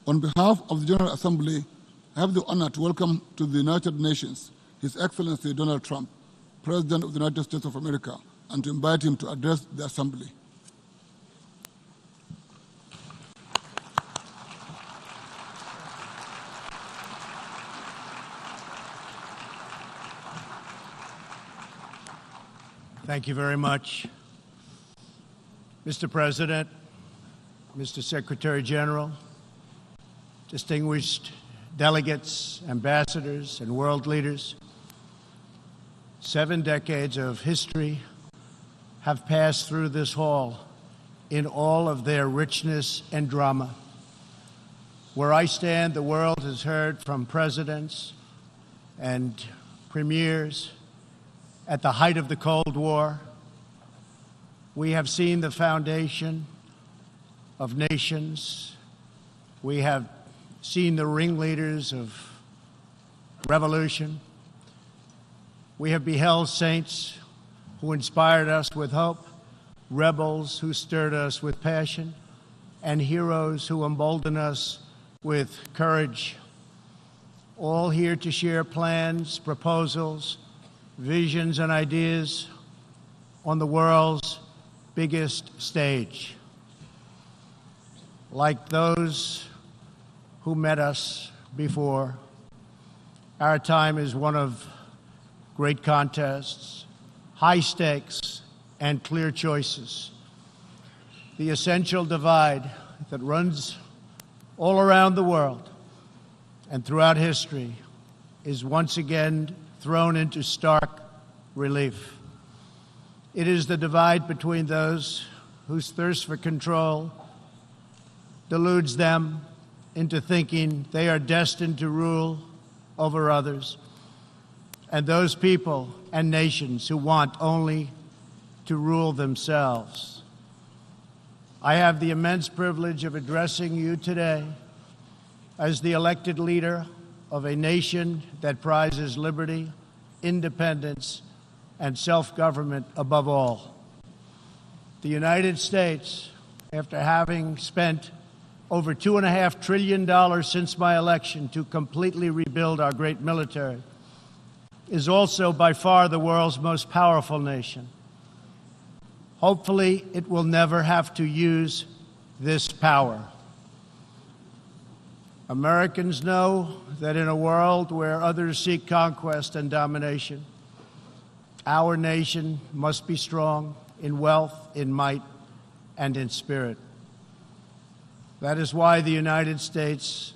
On behalf of the General Assembly, I have the honor to welcome to the United Nations His Excellency Donald Trump, President of the United States of America, and to invite him to address the Assembly. Thank you very much. Mr. President, Mr. Secretary General, distinguished delegates, ambassadors, and world leaders, 7 decades of history have passed through this hall in all of their richness and drama. Where I stand, the world has heard from presidents and premiers at the height of the Cold War. We have seen the foundation of nations. We have seen the ringleaders of revolution. We have beheld saints who inspired us with hope, rebels who stirred us with passion, and heroes who emboldened us with courage, all here to share plans, proposals, visions, and ideas on the world's biggest stage. Like those who met us before, our time is one of great contests, high stakes, and clear choices. The essential divide that runs all around the world and throughout history is once again thrown into stark relief. It is the divide between those whose thirst for control deludes them into thinking they are destined to rule over others, and those people and nations who want only to rule themselves. I have the immense privilege of addressing you today as the elected leader of a nation that prizes liberty, independence, and self-government above all. The United States, after having spent over $2.5 trillion since my election to completely rebuild our great military, is also by far the world's most powerful nation. Hopefully, it will never have to use this power. Americans know that in a world where others seek conquest and domination, our nation must be strong in wealth, in might, and in spirit. That is why the United States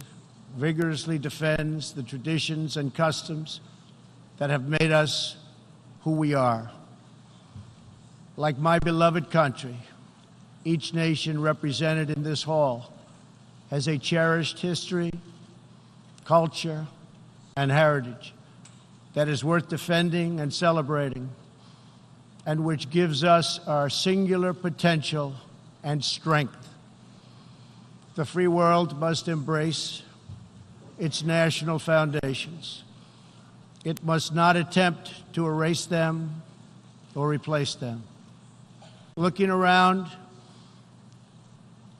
vigorously defends the traditions and customs that have made us who we are. Like my beloved country, each nation represented in this hall has a cherished history, culture, and heritage that is worth defending and celebrating, and which gives us our singular potential and strength. The free world must embrace its national foundations. It must not attempt to erase them or replace them. Looking around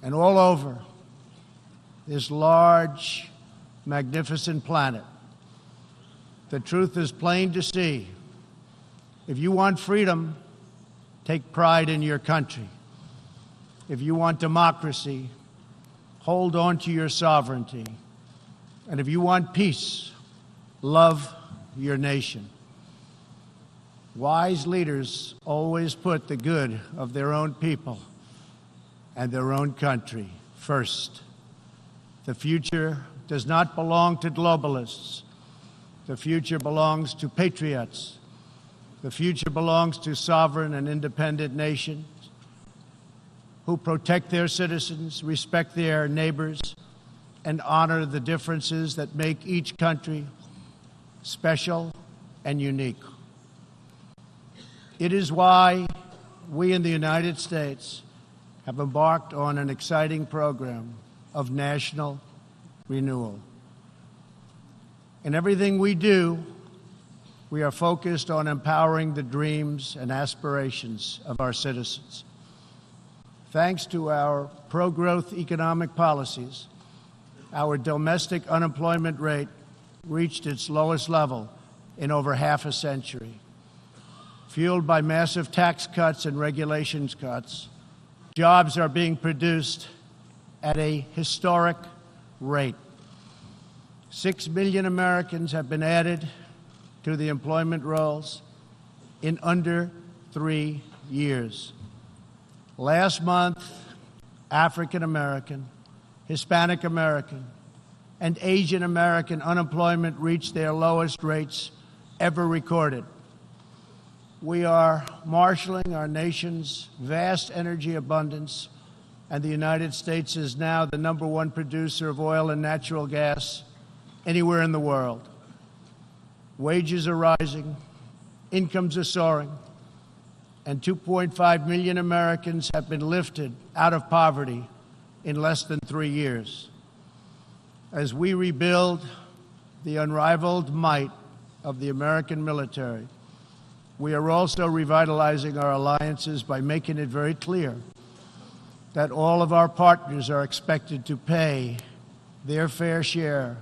and all over this large, magnificent planet, the truth is plain to see. If you want freedom, take pride in your country. If you want democracy, hold on to your sovereignty. And if you want peace, love your nation. Wise leaders always put the good of their own people and their own country first. The future does not belong to globalists. The future belongs to patriots. The future belongs to sovereign and independent nations who protect their citizens, respect their neighbors, and honor the differences that make each country special and unique. It is why we in the United States have embarked on an exciting program of national renewal. In everything we do, we are focused on empowering the dreams and aspirations of our citizens. Thanks to our pro-growth economic policies our domestic unemployment rate reached its lowest level in over half a century. Fueled by massive tax cuts and regulations cuts, jobs are being produced at a historic rate. 6 million Americans have been added to the employment rolls in under 3 years. Last month, African American, Hispanic American, and Asian American unemployment reached their lowest rates ever recorded. We are marshaling our nation's vast energy abundance, and the United States is now the #1 producer of oil and natural gas anywhere in the world. Wages are rising, incomes are soaring, and 2.5 million Americans have been lifted out of poverty in less than 3 years. As we rebuild the unrivaled might of the American military, we are also revitalizing our alliances by making it very clear that all of our partners are expected to pay their fair share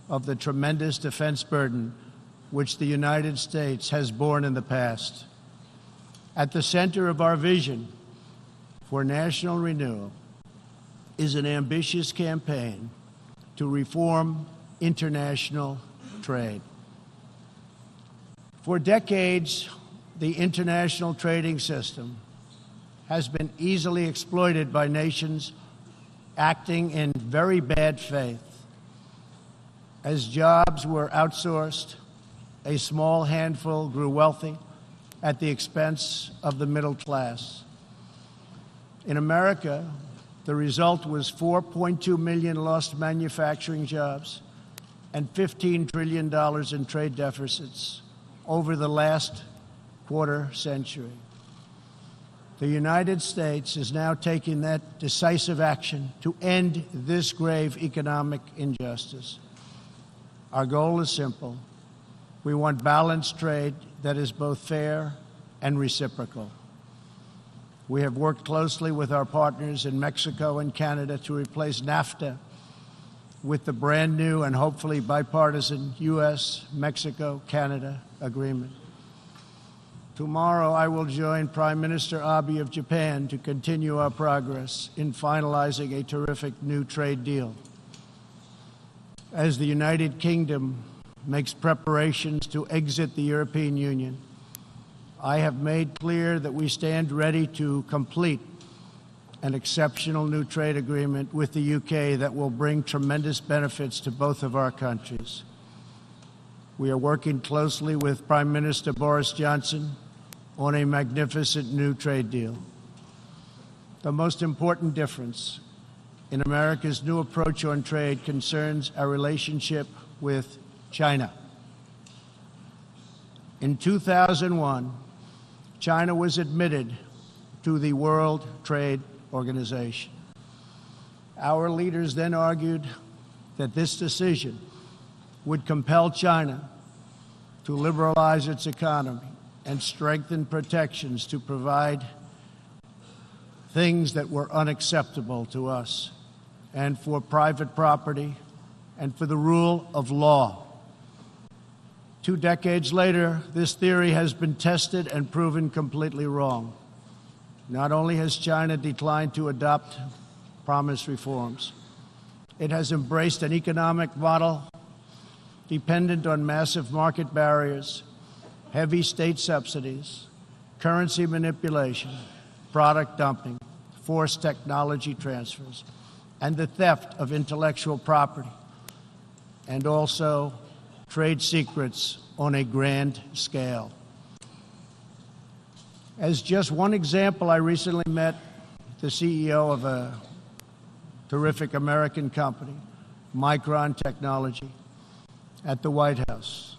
of the tremendous defense burden which the United States has borne in the past. At the center of our vision for national renewal is an ambitious campaign to reform international trade. For decades, the international trading system has been easily exploited by nations acting in very bad faith. As jobs were outsourced, a small handful grew wealthy at the expense of the middle class. In America, the result was 4.2 million lost manufacturing jobs and $15 trillion in trade deficits over the last quarter century. The United States is now taking that decisive action to end this grave economic injustice. Our goal is simple. We want balanced trade that is both fair and reciprocal. We have worked closely with our partners in Mexico and Canada to replace NAFTA with the brand new and hopefully bipartisan U.S.-Mexico-Canada agreement. Tomorrow, I will join Prime Minister Abe of Japan to continue our progress in finalizing a terrific new trade deal. As the United Kingdom makes preparations to exit the European Union, I have made clear that we stand ready to complete an exceptional new trade agreement with the UK that will bring tremendous benefits to both of our countries. We are working closely with Prime Minister Boris Johnson on a magnificent new trade deal. The most important difference in America's new approach on trade concerns our relationship with China. In 2001, China was admitted to the World Trade Organization. Our leaders then argued that this decision would compel China to liberalize its economy and strengthen protections to provide things that were unacceptable to us, and for private property, and for the rule of law. 2 decades later, this theory has been tested and proven completely wrong. Not only has China declined to adopt promised reforms, it has embraced an economic model dependent on massive market barriers, heavy state subsidies, currency manipulation, product dumping, forced technology transfers, and the theft of intellectual property, and also trade secrets on a grand scale. As just one example, I recently met the CEO of a terrific American company, Micron Technology, at the White House.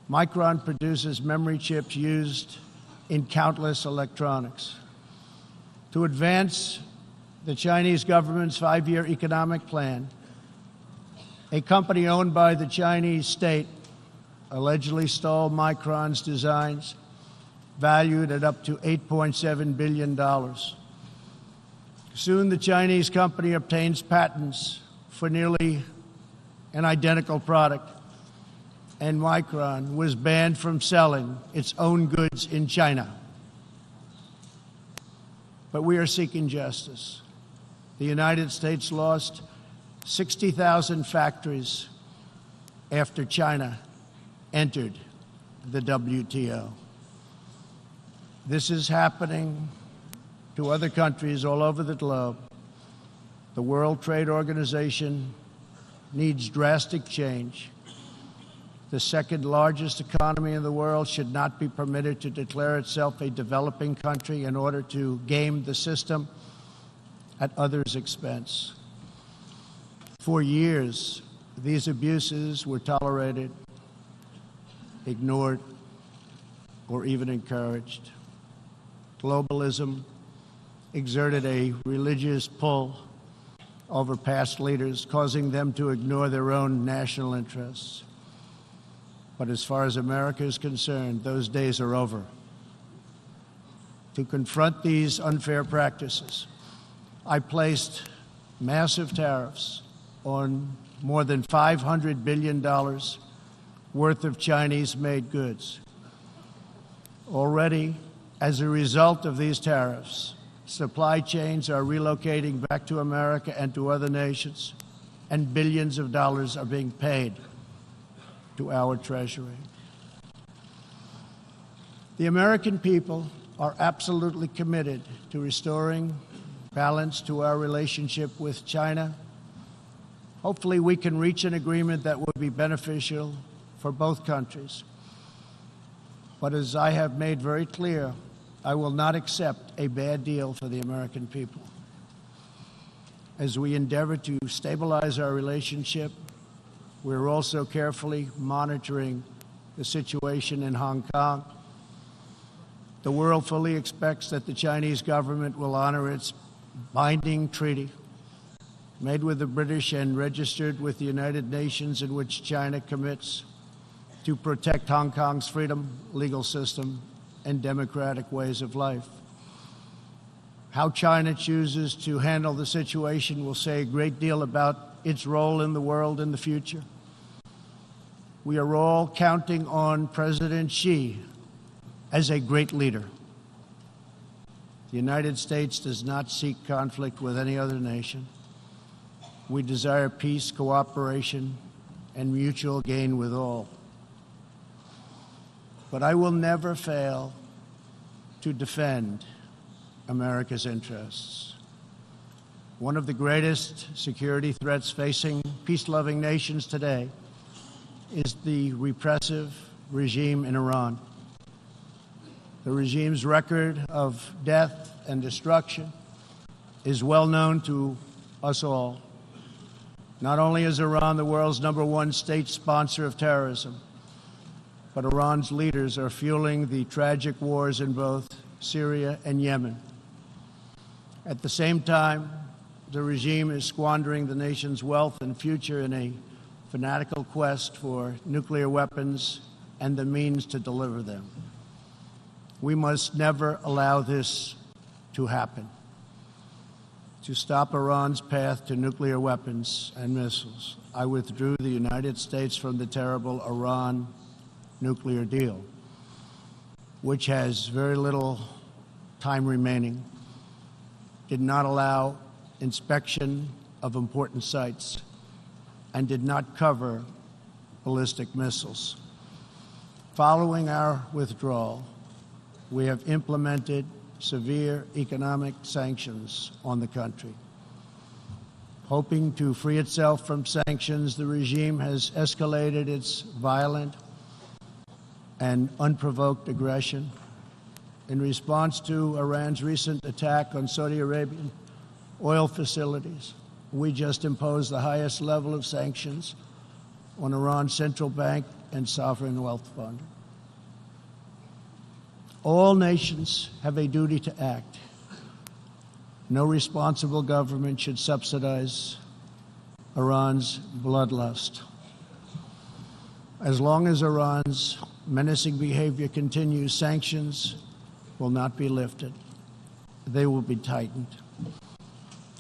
Micron produces memory chips used in countless electronics. To advance the Chinese government's 5-year economic plan, a company owned by the Chinese state allegedly stole Micron's designs, valued at up to $8.7 billion. Soon, the Chinese company obtains patents for nearly an identical product, and Micron was banned from selling its own goods in China. But we are seeking justice. The United States lost 60,000 factories after China entered the WTO. This is happening to other countries all over the globe. The World Trade Organization needs drastic change. The second largest economy in the world should not be permitted to declare itself a developing country in order to game the system at others' expense. For years, these abuses were tolerated, ignored, or even encouraged. Globalism exerted a religious pull over past leaders, causing them to ignore their own national interests. But as far as America is concerned, those days are over. To confront these unfair practices, I placed massive tariffs on more than $500 billion worth of Chinese-made goods. Already, as a result of these tariffs, supply chains are relocating back to America and to other nations, and billions of dollars are being paid to our Treasury. The American people are absolutely committed to restoring balance to our relationship with China. Hopefully, we can reach an agreement that would be beneficial for both countries. But as I have made very clear, I will not accept a bad deal for the American people. As we endeavor to stabilize our relationship, we're also carefully monitoring the situation in Hong Kong. The world fully expects that the Chinese government will honor its binding treaty made with the British and registered with the United Nations, in which China commits to protect Hong Kong's freedom, legal system, and democratic ways of life. How China chooses to handle the situation will say a great deal about its role in the world in the future. We are all counting on President Xi as a great leader. The United States does not seek conflict with any other nation. We desire peace, cooperation, and mutual gain with all. But I will never fail to defend America's interests. One of the greatest security threats facing peace-loving nations today is the repressive regime in Iran. The regime's record of death and destruction is well known to us all. Not only is Iran the world's #1 state sponsor of terrorism, but Iran's leaders are fueling the tragic wars in both Syria and Yemen. At the same time, the regime is squandering the nation's wealth and future in a fanatical quest for nuclear weapons and the means to deliver them. We must never allow this to happen. To stop Iran's path to nuclear weapons and missiles, I withdrew the United States from the terrible Iran nuclear deal, which has very little time remaining, did not allow inspection of important sites, and did not cover ballistic missiles. Following our withdrawal, we have implemented severe economic sanctions on the country. Hoping to free itself from sanctions, the regime has escalated its violent and unprovoked aggression. In response to Iran's recent attack on Saudi Arabian oil facilities, we just imposed the highest level of sanctions on Iran's central bank and sovereign wealth fund. All nations have a duty to act. No responsible government should subsidize Iran's bloodlust. As long as Iran's menacing behavior continues, sanctions will not be lifted. They will be tightened.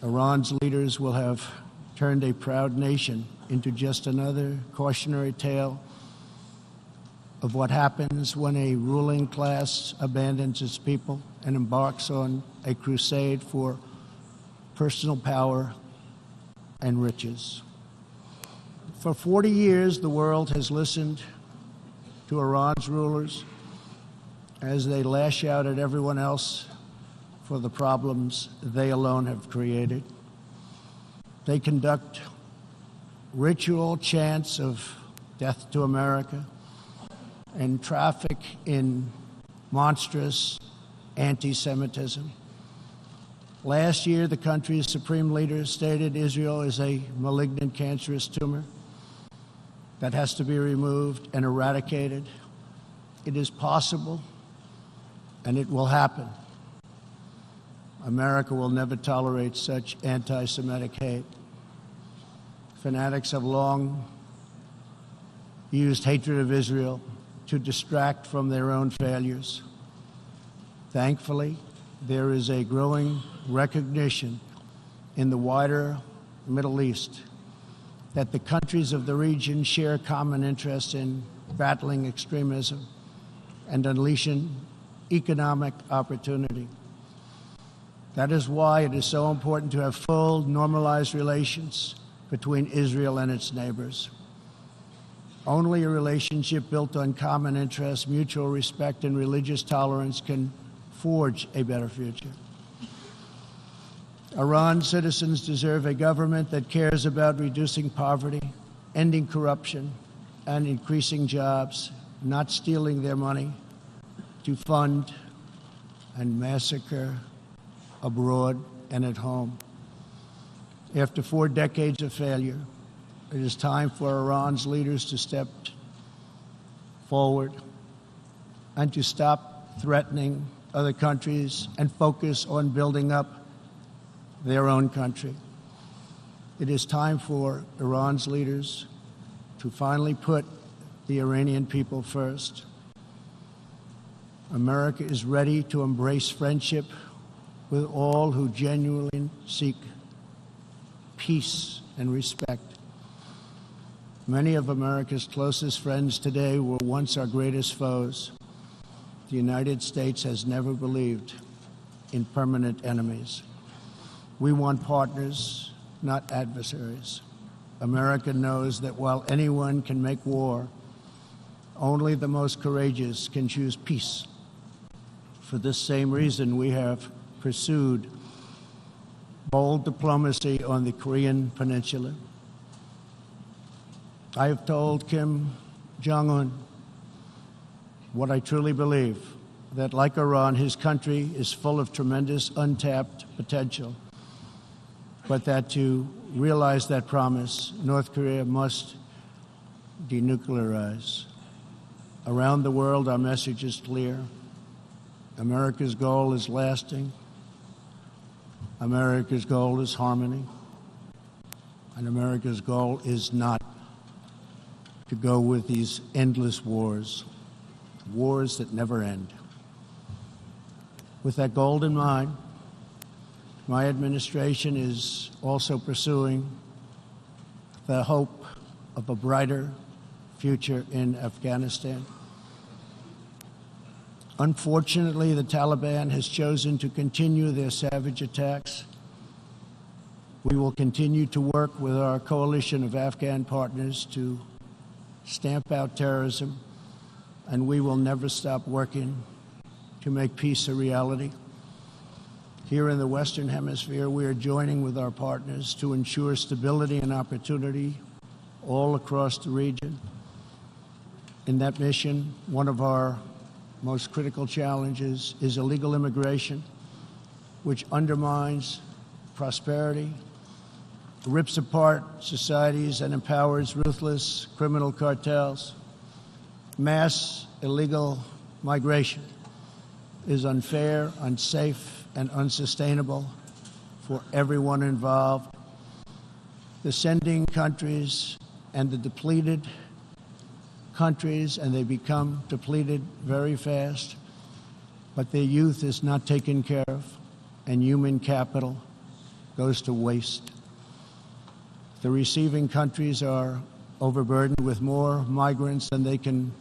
Iran's leaders will have turned a proud nation into just another cautionary tale of what happens when a ruling class abandons its people and embarks on a crusade for personal power and riches. For 40 years, the world has listened to Iran's rulers as they lash out at everyone else for the problems they alone have created. They conduct ritual chants of death to America and traffic in monstrous anti-Semitism. Last year, the country's supreme leader stated Israel is a malignant, cancerous tumor that has to be removed and eradicated. It is possible, and it will happen. America will never tolerate such anti-Semitic hate. Fanatics have long used hatred of Israel to distract from their own failures. Thankfully, there is a growing recognition in the wider Middle East that the countries of the region share common interests in battling extremism and unleashing economic opportunity. That is why it is so important to have full, normalized relations between Israel and its neighbors. Only a relationship built on common interests, mutual respect, and religious tolerance can forge a better future. Iran's citizens deserve a government that cares about reducing poverty, ending corruption, and increasing jobs, not stealing their money to fund and massacre abroad and at home. After 4 decades of failure, it is time for Iran's leaders to step forward and to stop threatening other countries and focus on building up their own country. It is time for Iran's leaders to finally put the Iranian people first. America is ready to embrace friendship with all who genuinely seek peace and respect. Many of America's closest friends today were once our greatest foes. The United States has never believed in permanent enemies. We want partners, not adversaries. America knows that while anyone can make war, only the most courageous can choose peace. For this same reason, we have pursued bold diplomacy on the Korean Peninsula. I have told Kim Jong-un what I truly believe, that like Iran, his country is full of tremendous untapped potential, but that to realize that promise, North Korea must denuclearize. Around the world, our message is clear. America's goal is lasting. America's goal is harmony. And America's goal is not to go with these endless wars that never end. With that goal in mind, my administration is also pursuing the hope of a brighter future in Afghanistan. Unfortunately, the Taliban has chosen to continue their savage attacks. We will continue to work with our coalition of Afghan partners to stamp out terrorism, and we will never stop working to make peace a reality. Here in the Western Hemisphere, we are joining with our partners to ensure stability and opportunity all across the region. In that mission, one of our most critical challenges is illegal immigration, which undermines prosperity, rips apart societies, and empowers ruthless criminal cartels. Mass illegal migration is unfair, unsafe, and unsustainable for everyone involved. The sending countries and the depleted countries, and they become depleted very fast, but their youth is not taken care of, and human capital goes to waste. The receiving countries are overburdened with more migrants than they can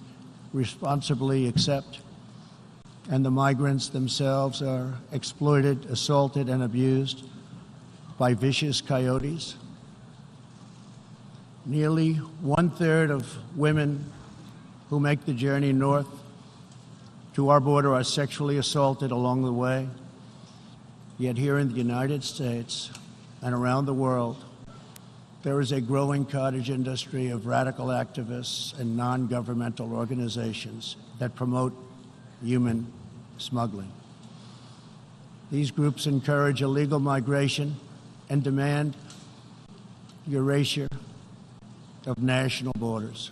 responsibly accept, and the migrants themselves are exploited, assaulted, and abused by vicious coyotes. Nearly 1/3 of women who make the journey north to our border are sexually assaulted along the way. Yet here in the United States and around the world, there is a growing cottage industry of radical activists and non-governmental organizations that promote human smuggling. These groups encourage illegal migration and demand erasure of national borders.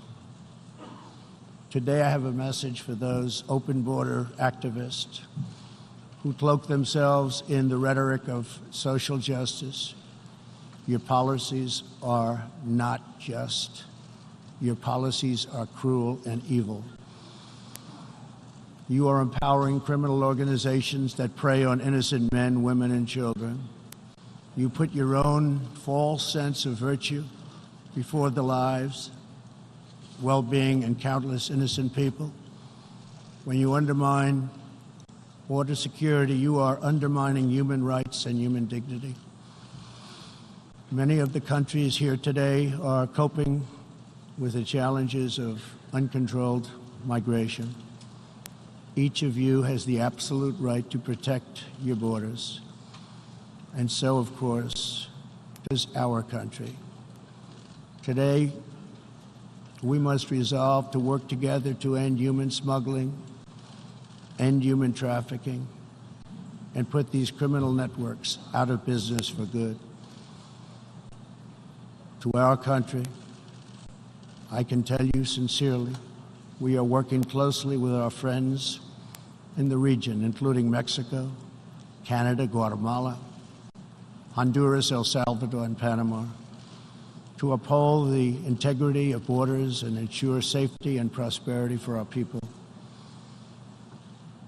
Today I have a message for those open border activists who cloak themselves in the rhetoric of social justice. Your policies are not just. Your policies are cruel and evil. You are empowering criminal organizations that prey on innocent men, women, and children. You put your own false sense of virtue before the lives, well-being, and countless innocent people. When you undermine border security, you are undermining human rights and human dignity. Many of the countries here today are coping with the challenges of uncontrolled migration. Each of you has the absolute right to protect your borders. And so, of course, does our country. Today, we must resolve to work together to end human smuggling, end human trafficking, and put these criminal networks out of business for good. To our country, I can tell you sincerely, we are working closely with our friends in the region, including Mexico, Canada, Guatemala, Honduras, El Salvador, and Panama, to uphold the integrity of borders and ensure safety and prosperity for our people.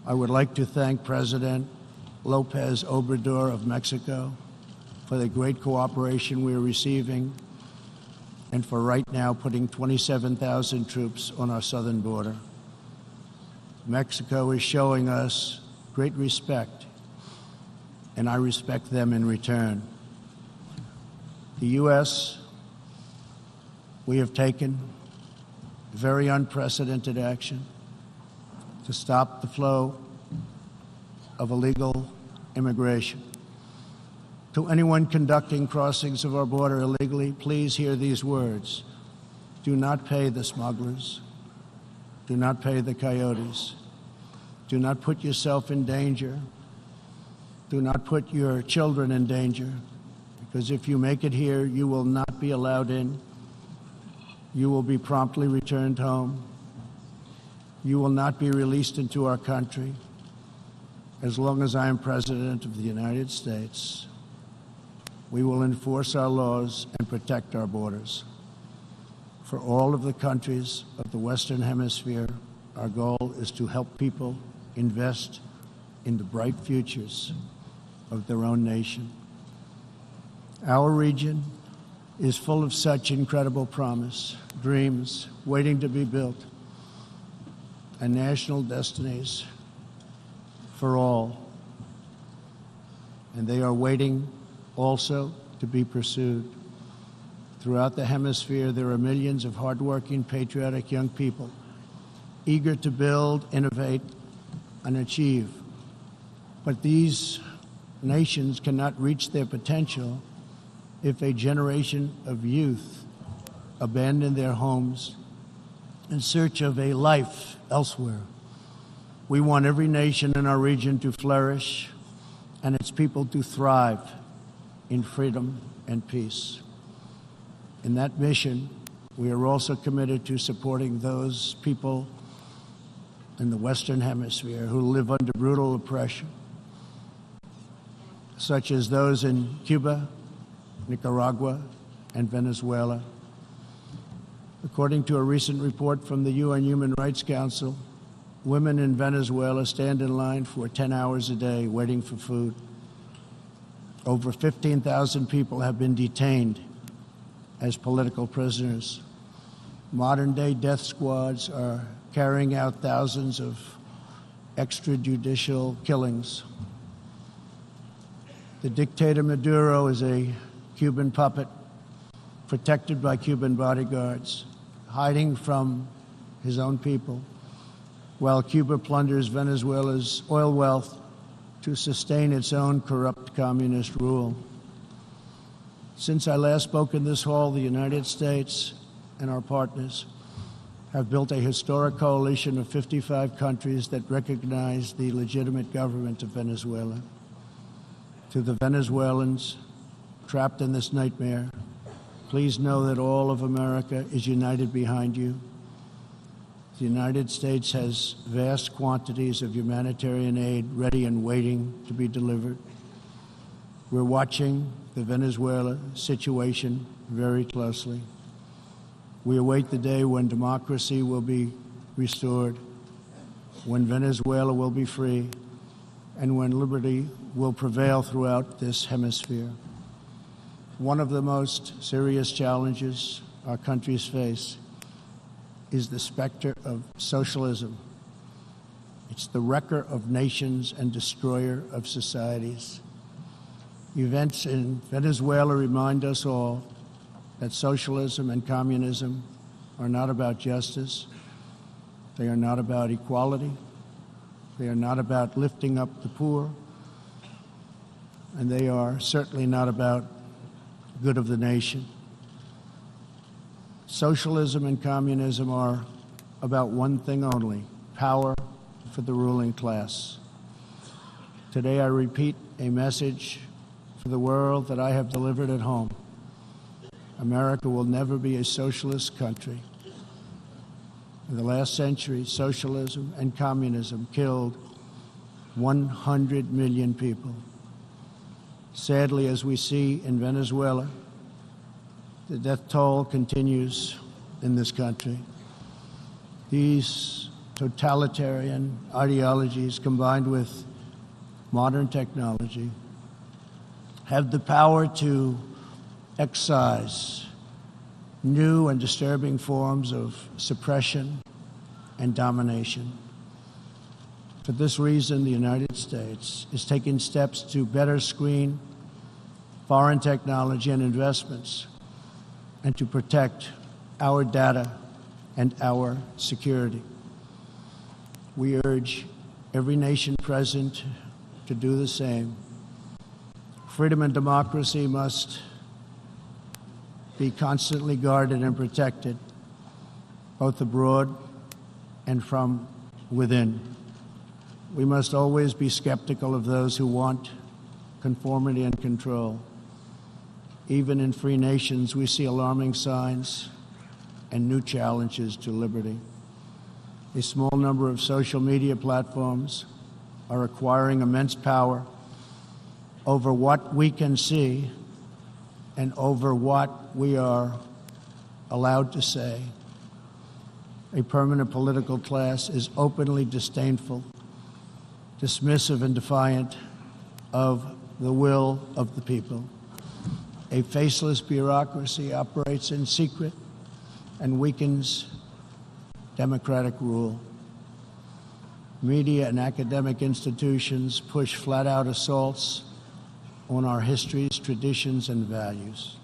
I would like to thank President López Obrador of Mexico for the great cooperation we are receiving and for right now putting 27,000 troops on our southern border. Mexico is showing us great respect, and I respect them in return. The U.S., we have taken very unprecedented action to stop the flow of illegal immigration. To anyone conducting crossings of our border illegally, please hear these words. Do not pay the smugglers. Do not pay the coyotes. Do not put yourself in danger. Do not put your children in danger, because if you make it here, you will not be allowed in. You will be promptly returned home. You will not be released into our country. As long as I am President of the United States, we will enforce our laws and protect our borders. For all of the countries of the Western Hemisphere, our goal is to help people invest in the bright futures of their own nation. Our region is full of such incredible promise, dreams waiting to be built, and national destinies for all. And they are waiting also to be pursued. Throughout the hemisphere, there are millions of hardworking, patriotic young people eager to build, innovate, and achieve. But these nations cannot reach their potential if a generation of youth abandon their homes in search of a life elsewhere. We want every nation in our region to flourish and its people to thrive in freedom and peace. In that mission, we are also committed to supporting those people in the Western Hemisphere who live under brutal oppression, such as those in Cuba, Nicaragua, and Venezuela. According to a recent report from the UN Human Rights Council, women in Venezuela stand in line for 10 hours a day waiting for food. Over 15,000 people have been detained as political prisoners. Modern-day death squads are carrying out thousands of extrajudicial killings. The dictator Maduro is a Cuban puppet protected by Cuban bodyguards, hiding from his own people, while Cuba plunders Venezuela's oil wealth to sustain its own corrupt communist rule. Since I last spoke in this hall, the United States and our partners have built a historic coalition of 55 countries that recognize the legitimate government of Venezuela. To the Venezuelans trapped in this nightmare, please know that all of America is united behind you. The United States has vast quantities of humanitarian aid ready and waiting to be delivered. We're watching the Venezuela situation very closely. We await the day when democracy will be restored, when Venezuela will be free, and when liberty will prevail throughout this hemisphere. One of the most serious challenges our countries face is the specter of socialism. It's the wrecker of nations and destroyer of societies. Events in Venezuela remind us all that socialism and communism are not about justice. They are not about equality. They are not about lifting up the poor. And they are certainly not about good of the nation. Socialism and communism are about one thing only: power for the ruling class. Today I repeat a message for the world that I have delivered at home. America will never be a socialist country. In the last century, socialism and communism killed 100 million people. Sadly, as we see in Venezuela, the death toll continues in this country. These totalitarian ideologies, combined with modern technology, have the power to excise new and disturbing forms of suppression and domination. For this reason, the United States is taking steps to better screen foreign technology and investments and to protect our data and our security. We urge every nation present to do the same. Freedom and democracy must be constantly guarded and protected, both abroad and from within. We must always be skeptical of those who want conformity and control. Even in free nations, we see alarming signs and new challenges to liberty. A small number of social media platforms are acquiring immense power over what we can see and over what we are allowed to say. A permanent political class is openly disdainful, dismissive, and defiant of the will of the people. A faceless bureaucracy operates in secret and weakens democratic rule. Media and academic institutions push flat-out assaults on our histories, traditions, and values.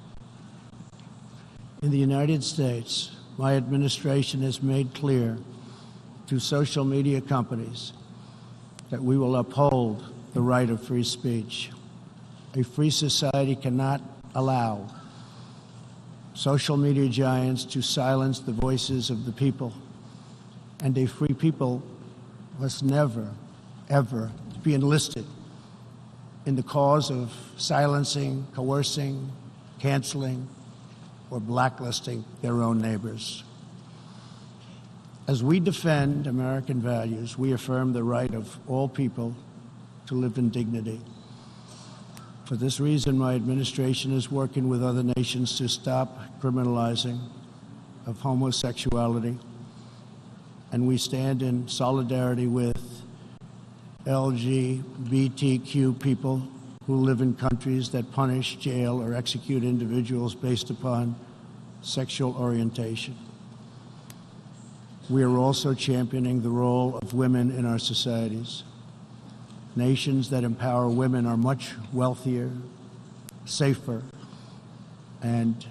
In the United States, my administration has made clear to social media companies that we will uphold the right of free speech. A free society cannot allow social media giants to silence the voices of the people, and a free people must never, ever be enlisted in the cause of silencing, coercing, canceling, or blacklisting their own neighbors. As we defend American values, we affirm the right of all people to live in dignity. For this reason, my administration is working with other nations to stop criminalizing of homosexuality, and we stand in solidarity with LGBTQ people who live in countries that punish, jail, or execute individuals based upon sexual orientation. We are also championing the role of women in our societies. Nations that empower women are much wealthier, safer, and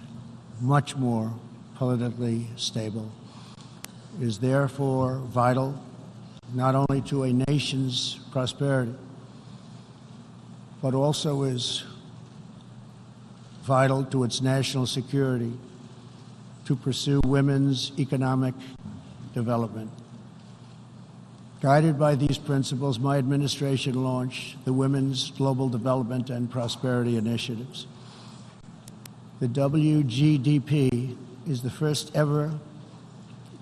much more politically stable. It is therefore vital not only to a nation's prosperity, but also is vital to its national security to pursue women's economic development. Guided by these principles, my administration launched the Women's Global Development and Prosperity Initiatives. The WGDP is the first ever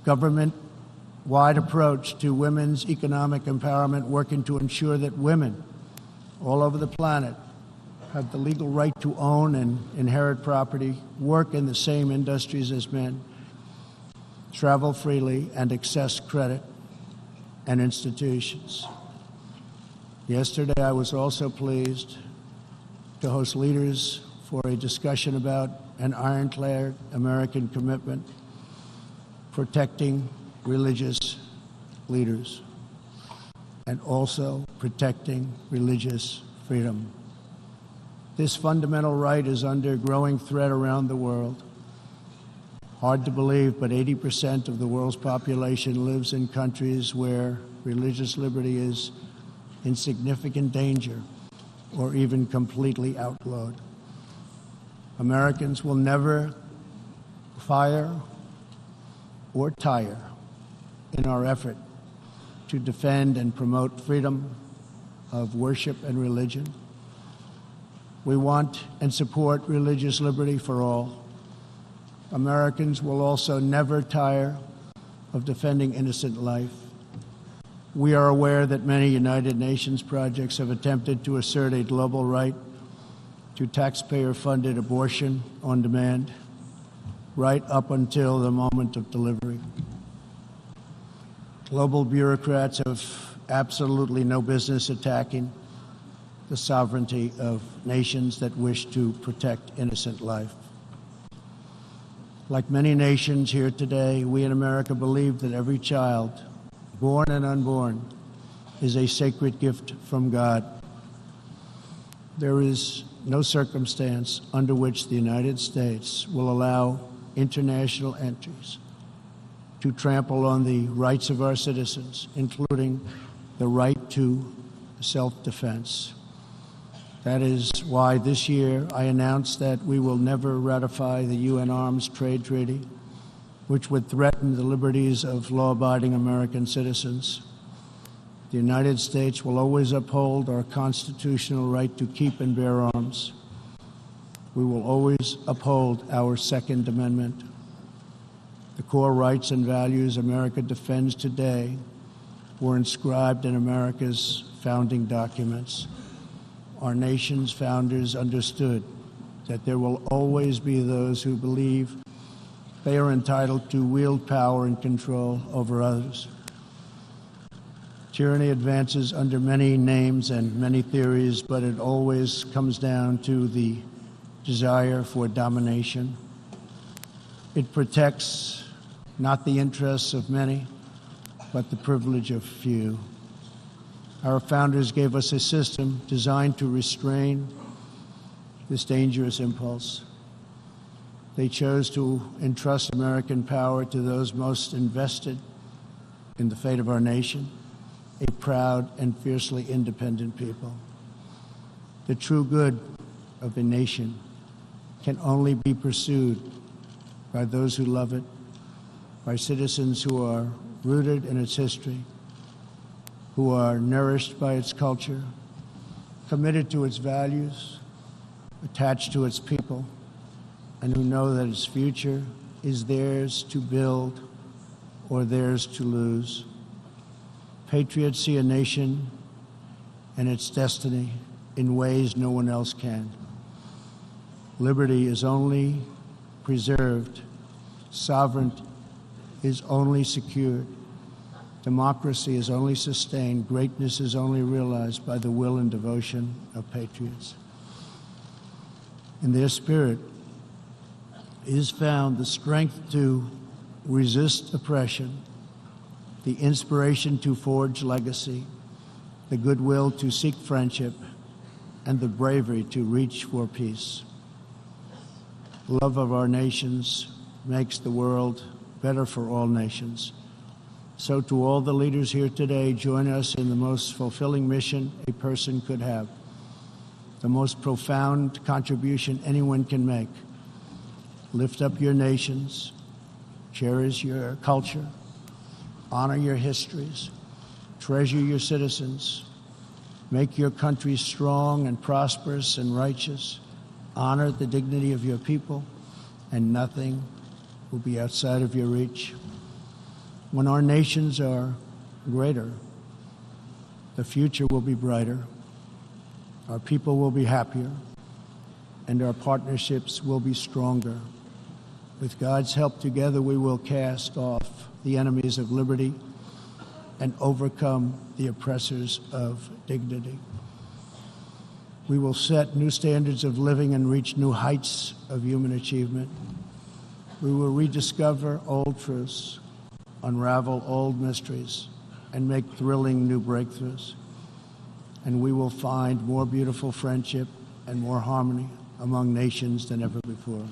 government-wide approach to women's economic empowerment, working to ensure that women all over the planet have the legal right to own and inherit property, work in the same industries as men, travel freely, and access credit and institutions. Yesterday, I was also pleased to host leaders for a discussion about an ironclad American commitment protecting religious leaders and also protecting religious freedom. This fundamental right is under growing threat around the world. Hard to believe, but 80% of the world's population lives in countries where religious liberty is in significant danger or even completely outlawed. Americans will never fire or tire in our effort to defend and promote freedom of worship and religion. We want and support religious liberty for all. Americans will also never tire of defending innocent life. We are aware that many United Nations projects have attempted to assert a global right to taxpayer-funded abortion on demand, right up until the moment of delivery. Global bureaucrats have absolutely no business attacking the sovereignty of nations that wish to protect innocent life. Like many nations here today, we in America believe that every child, born and unborn, is a sacred gift from God. There is no circumstance under which the United States will allow international entries to trample on the rights of our citizens, including the right to self-defense. That is why this year I announced that we will never ratify the UN Arms Trade Treaty, which would threaten the liberties of law-abiding American citizens. The United States will always uphold our constitutional right to keep and bear arms. We will always uphold our Second Amendment. The core rights and values America defends today were inscribed in America's founding documents. Our nation's founders understood that there will always be those who believe they are entitled to wield power and control over others. Tyranny advances under many names and many theories, but it always comes down to the desire for domination. It protects not the interests of many, but the privilege of few. Our founders gave us a system designed to restrain this dangerous impulse. They chose to entrust American power to those most invested in the fate of our nation, a proud and fiercely independent people. The true good of a nation can only be pursued by those who love it, by citizens who are rooted in its history, who are nourished by its culture, committed to its values, attached to its people, and who know that its future is theirs to build or theirs to lose. Patriots see a nation and its destiny in ways no one else can. Liberty is only preserved, sovereignty is only secured, democracy is only sustained, greatness is only realized by the will and devotion of patriots. In their spirit, is found the strength to resist oppression, the inspiration to forge legacy, the goodwill to seek friendship, and the bravery to reach for peace. Love of our nations makes the world better for all nations. So to all the leaders here today, join us in the most fulfilling mission a person could have, the most profound contribution anyone can make. Lift up your nations, cherish your culture, honor your histories, treasure your citizens, make your country strong and prosperous and righteous, honor the dignity of your people, and nothing will be outside of your reach. When our nations are greater, the future will be brighter, our people will be happier, and our partnerships will be stronger. With God's help, together we will cast off the enemies of liberty and overcome the oppressors of dignity. We will set new standards of living and reach new heights of human achievement. We will rediscover old truths, unravel old mysteries, and make thrilling new breakthroughs. And we will find more beautiful friendship and more harmony among nations than ever before.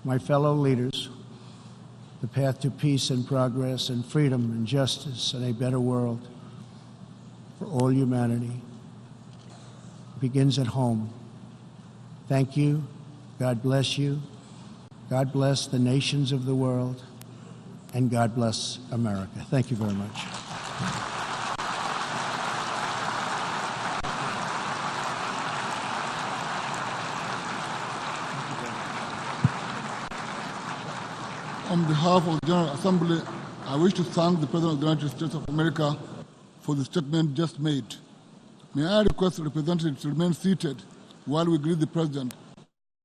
My fellow leaders, the path to peace and progress and freedom and justice and a better world for all humanity begins at home. Thank you. God bless you. God bless the nations of the world. And God bless America. Thank you very much. On behalf of the General Assembly, I wish to thank the President of the United States of America for the statement just made. May I request the representatives to remain seated while we greet the President